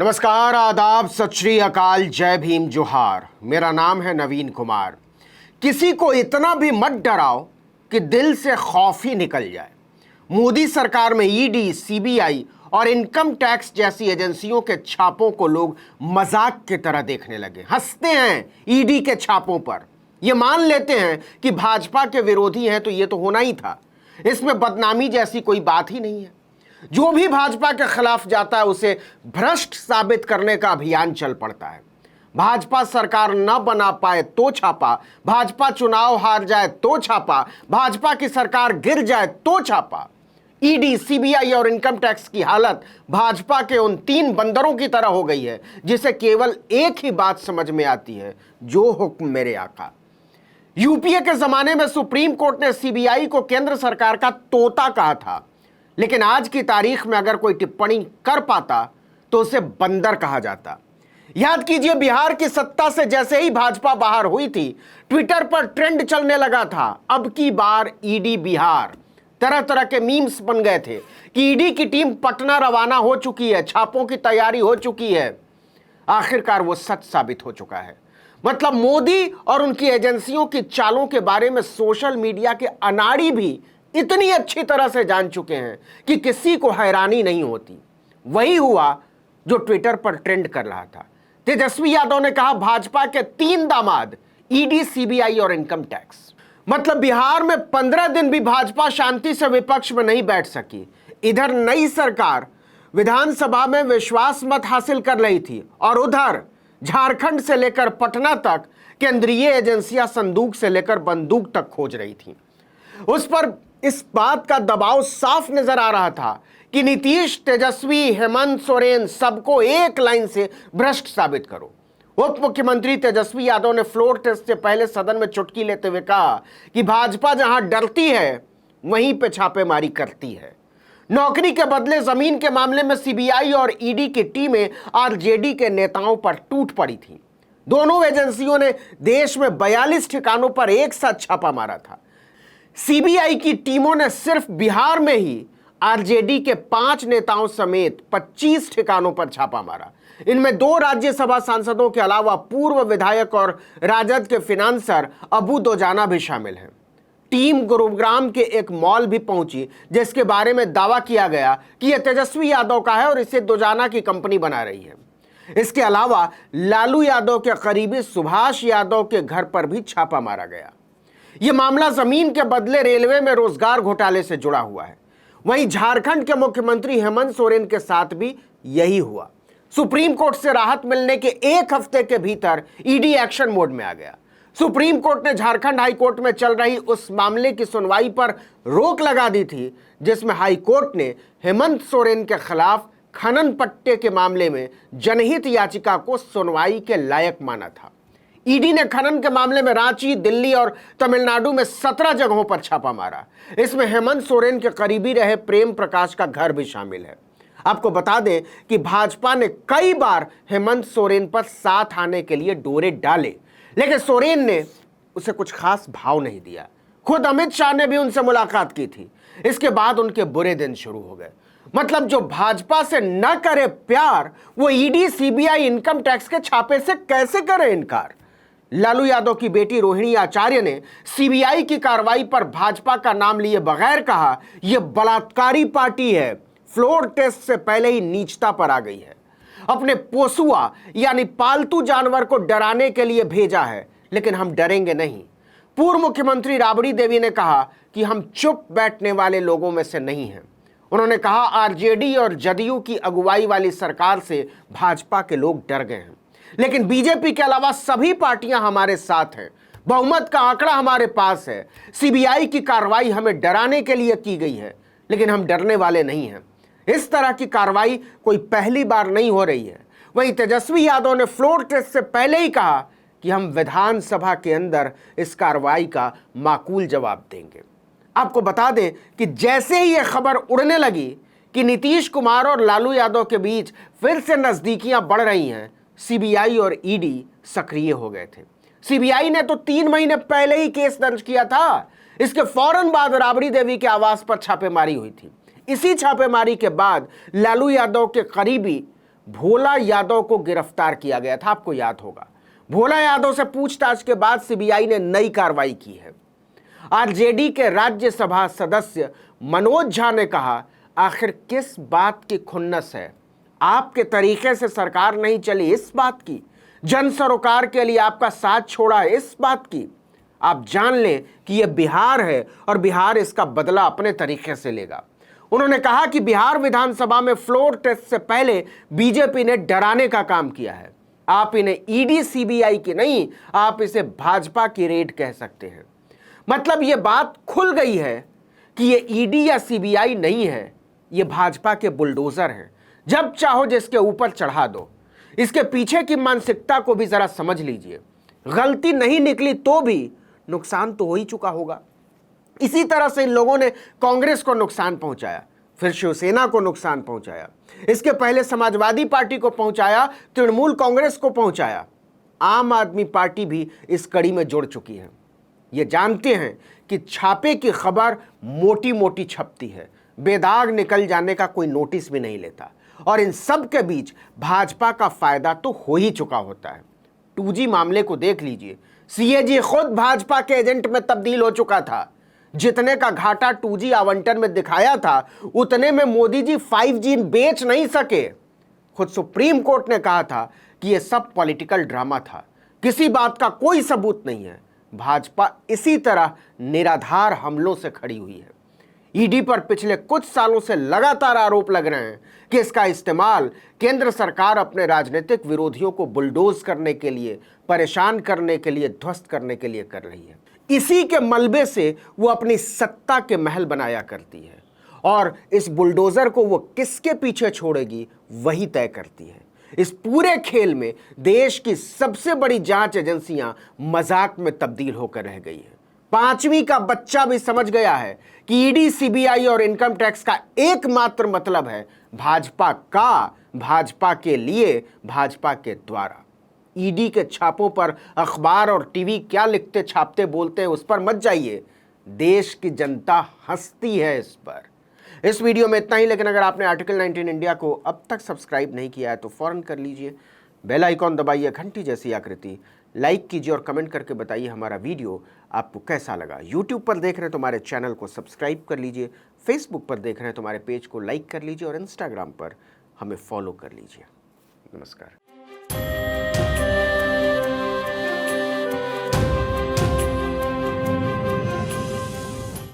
नमस्कार, आदाब, सत श्री अकाल, जय भीम, जोहार। मेरा नाम है नवीन कुमार। किसी को इतना भी मत डराओ कि दिल से खौफ ही निकल जाए। मोदी सरकार में ईडी, सीबीआई और इनकम टैक्स जैसी एजेंसियों के छापों को लोग मजाक की तरह देखने लगे, हंसते हैं ईडी के छापों पर। ये मान लेते हैं कि भाजपा के विरोधी हैं तो ये तो होना ही था, इसमें बदनामी जैसी कोई बात ही नहीं है। जो भी भाजपा के खिलाफ जाता है उसे भ्रष्ट साबित करने का अभियान चल पड़ता है। भाजपा सरकार न बना पाए तो छापा, भाजपा चुनाव हार जाए तो छापा, भाजपा की सरकार गिर जाए तो छापा। ईडी, सीबीआई और इनकम टैक्स की हालत भाजपा के उन तीन बंदरों की तरह हो गई है जिसे केवल एक ही बात समझ में आती है, जो हुक्म मेरे आका। यूपीए के जमाने में सुप्रीम कोर्ट ने सीबीआई को केंद्र सरकार का तोता कहा था, लेकिन आज की तारीख में अगर कोई टिप्पणी कर पाता तो उसे बंदर कहा जाता। याद कीजिए, बिहार की सत्ता से जैसे ही भाजपा बाहर हुई थी, ट्विटर पर ट्रेंड चलने लगा था, अब की बार ईडी बिहार। तरह तरह के मीम्स बन गए थे कि ईडी की टीम पटना रवाना हो चुकी है, छापों की तैयारी हो चुकी है। आखिरकार वो सच साबित हो चुका है। मतलब मोदी और उनकी एजेंसियों की चालों के बारे में सोशल मीडिया के अनाड़ी भी इतनी अच्छी तरह से जान चुके हैं कि किसी को हैरानी नहीं होती। वही हुआ जो ट्विटर पर ट्रेंड कर रहा था। तेजस्वी यादव ने कहा, भाजपा के 3 दामाद, ईडी, सीबीआई और इनकम टैक्स। मतलब बिहार में 15 दिन भी भाजपा शांति से विपक्ष में नहीं बैठ सकी। इधर नई सरकार विधानसभा में विश्वास मत हासिल कर रही थी और उधर झारखंड से लेकर पटना तक केंद्रीय एजेंसियां संदूक से लेकर बंदूक तक खोज रही थी। उस पर इस बात का दबाव साफ नजर आ रहा था कि नीतीश, तेजस्वी, हेमंत सोरेन सबको एक लाइन से भ्रष्ट साबित करो। उप मुख्यमंत्री तेजस्वी यादव ने फ्लोर टेस्ट से पहले सदन में चुटकी लेते हुए कहा कि भाजपा जहां डरती है वहीं पे छापेमारी करती है। नौकरी के बदले जमीन के मामले में सीबीआई और ईडी की टीमें आरजेडी के नेताओं पर टूट पड़ी थी। दोनों एजेंसियों ने देश में 42 ठिकानों पर एक साथ छापा मारा था। सीबीआई की टीमों ने सिर्फ बिहार में ही आरजेडी के 5 नेताओं समेत 25 ठिकानों पर छापा मारा। इनमें 2 राज्यसभा सांसदों के अलावा पूर्व विधायक और राजद के फिनांसर अबू दोजाना भी शामिल हैं। टीम गुरुग्राम के एक मॉल भी पहुंची जिसके बारे में दावा किया गया कि यह तेजस्वी यादव का है और इसे दोजाना की कंपनी बना रही है। इसके अलावा लालू यादव के करीबी सुभाष यादव के घर पर भी छापा मारा गया। यह मामला जमीन के बदले रेलवे में रोजगार घोटाले से जुड़ा हुआ है। वहीं झारखंड के मुख्यमंत्री हेमंत सोरेन के साथ भी यही हुआ। सुप्रीम कोर्ट से राहत मिलने के 1 हफ्ते के भीतर ईडी एक्शन मोड में आ गया। सुप्रीम कोर्ट ने झारखंड हाई कोर्ट में चल रही उस मामले की सुनवाई पर रोक लगा दी थी जिसमें हाई कोर्ट ने हेमंत सोरेन के खिलाफ खनन पट्टे के मामले में जनहित याचिका को सुनवाई के लायक माना था। ईडी ने खनन के मामले में रांची, दिल्ली और तमिलनाडु में 17 जगहों पर छापा मारा। इसमें हेमंत सोरेन के करीबी रहे प्रेम प्रकाश का घर भी शामिल है। आपको बता दें कि भाजपा ने कई बार हेमंत सोरेन पर साथ आने के लिए डोरे डाले, लेकिन सोरेन ने उसे कुछ खास भाव नहीं दिया। खुद अमित शाह ने भी उनसे मुलाकात की थी। इसके बाद उनके बुरे दिन शुरू हो गए। मतलब जो भाजपा से न करे प्यार, वो ईडी, सीबीआई, इनकम टैक्स के छापे से कैसे करे इनकार। लालू यादव की बेटी रोहिणी आचार्य ने सीबीआई की कार्रवाई पर भाजपा का नाम लिए बगैर कहा, यह बलात्कारी पार्टी है, फ्लोर टेस्ट से पहले ही नीचता पर आ गई है। अपने पोसुआ यानी पालतू जानवर को डराने के लिए भेजा है, लेकिन हम डरेंगे नहीं। पूर्व मुख्यमंत्री राबड़ी देवी ने कहा कि हम चुप बैठने वाले लोगों में से नहीं हैं। उन्होंने कहा, आरजेडी और जदयू की अगुवाई वाली सरकार से भाजपा के लोग डर गए हैं, लेकिन बीजेपी के अलावा सभी पार्टियां हमारे साथ हैं। बहुमत का आंकड़ा हमारे पास है। सीबीआई की कार्रवाई हमें डराने के लिए की गई है, लेकिन हम डरने वाले नहीं हैं। इस तरह की कार्रवाई कोई पहली बार नहीं हो रही है। वहीं तेजस्वी यादव ने फ्लोर टेस्ट से पहले ही कहा कि हम विधानसभा के अंदर इस कार्रवाई का माकूल जवाब देंगे। आपको बता दें कि जैसे ही यह खबर उड़ने लगी कि नीतीश कुमार और लालू यादव के बीच फिर से नजदीकियां बढ़ रही हैं, सीबीआई और ईडी सक्रिय हो गए थे। सीबीआई ने तो 3 महीने पहले ही केस दर्ज किया था। इसके फौरन बाद राबड़ी देवी के आवास पर छापेमारी हुई थी। इसी छापेमारी के बाद लालू यादव के करीबी भोला यादव को गिरफ्तार किया गया था, आपको याद होगा। भोला यादव से पूछताछ के बाद सीबीआई ने नई कार्रवाई की है। आरजेडी के राज्यसभा सदस्य मनोज झा ने कहा, आखिर किस बात की खुन्नस है? आपके तरीके से सरकार नहीं चली इस बात की, जन सरोकार के लिए आपका साथ छोड़ा इस बात की। आप जान लें कि यह बिहार है और बिहार इसका बदला अपने तरीके से लेगा। उन्होंने कहा कि बिहार विधानसभा में फ्लोर टेस्ट से पहले बीजेपी ने डराने का काम किया है। आप इन्हें ईडी सीबीआई की नहीं, आप इसे भाजपा की रेड कह सकते हैं। मतलब यह बात खुल गई है कि यह ईडी या सीबीआई नहीं है, यह भाजपा के बुलडोजर हैं। जब चाहो जिसके ऊपर चढ़ा दो। इसके पीछे की मानसिकता को भी जरा समझ लीजिए। गलती नहीं निकली तो भी नुकसान तो हो ही चुका होगा। इसी तरह से इन लोगों ने कांग्रेस को नुकसान पहुंचाया, फिर शिवसेना को नुकसान पहुंचाया, इसके पहले समाजवादी पार्टी को पहुंचाया, तृणमूल कांग्रेस को पहुंचाया। आम आदमी पार्टी भी इस कड़ी में जुड़ चुकी है। ये जानते हैं कि छापे की खबर मोटी मोटी छपती है, बेदाग निकल जाने का कोई नोटिस भी नहीं लेता। और इन सब के बीच भाजपा का फायदा तो हो ही चुका होता है। 2G मामले को देख लीजिए, सीएजी खुद भाजपा के एजेंट में तब्दील हो चुका था। जितने का घाटा 2G आवंटन में दिखाया था, उतने में मोदी जी 5G बेच नहीं सके। खुद सुप्रीम कोर्ट ने कहा था कि यह सब पॉलिटिकल ड्रामा था, किसी बात का कोई सबूत नहीं है। भाजपा इसी तरह निराधार हमलों से खड़ी हुई है। ईडी पर पिछले कुछ सालों से लगातार आरोप लग रहे हैं कि इसका इस्तेमाल केंद्र सरकार अपने राजनीतिक विरोधियों को बुलडोज करने के लिए, परेशान करने के लिए, ध्वस्त करने के लिए कर रही है। इसी के मलबे से वो अपनी सत्ता के महल बनाया करती है और इस बुलडोजर को वो किसके पीछे छोड़ेगी वही तय करती है। इस पूरे खेल में देश की सबसे बड़ी जांच एजेंसियां मजाक में तब्दील होकर रह गई है। 5वीं का बच्चा भी समझ गया है कि ईडी, सीबीआई और इनकम टैक्स का एकमात्र मतलब है भाजपा का, भाजपा के लिए, भाजपा के द्वारा। ईडी के छापों पर अखबार और टीवी क्या लिखते, छापते, बोलते हैं उस पर मत जाइए। देश की जनता हंसती है इस पर। इस वीडियो में इतना ही, लेकिन अगर आपने आर्टिकल 19 इंडिया को अब तक सब्सक्राइब नहीं किया है तो फौरन कर लीजिए। बेल आइकॉन दबाइए, घंटी जैसी आकृति, लाइक कीजिए और कमेंट करके बताइए हमारा वीडियो आपको कैसा लगा। यूट्यूब पर देख रहे हैं तो हमारे चैनल को सब्सक्राइब कर लीजिए, फेसबुक पर देख रहे हैं तो हमारे पेज को लाइक कर लीजिए और इंस्टाग्राम पर हमें फॉलो कर लीजिए। नमस्कार।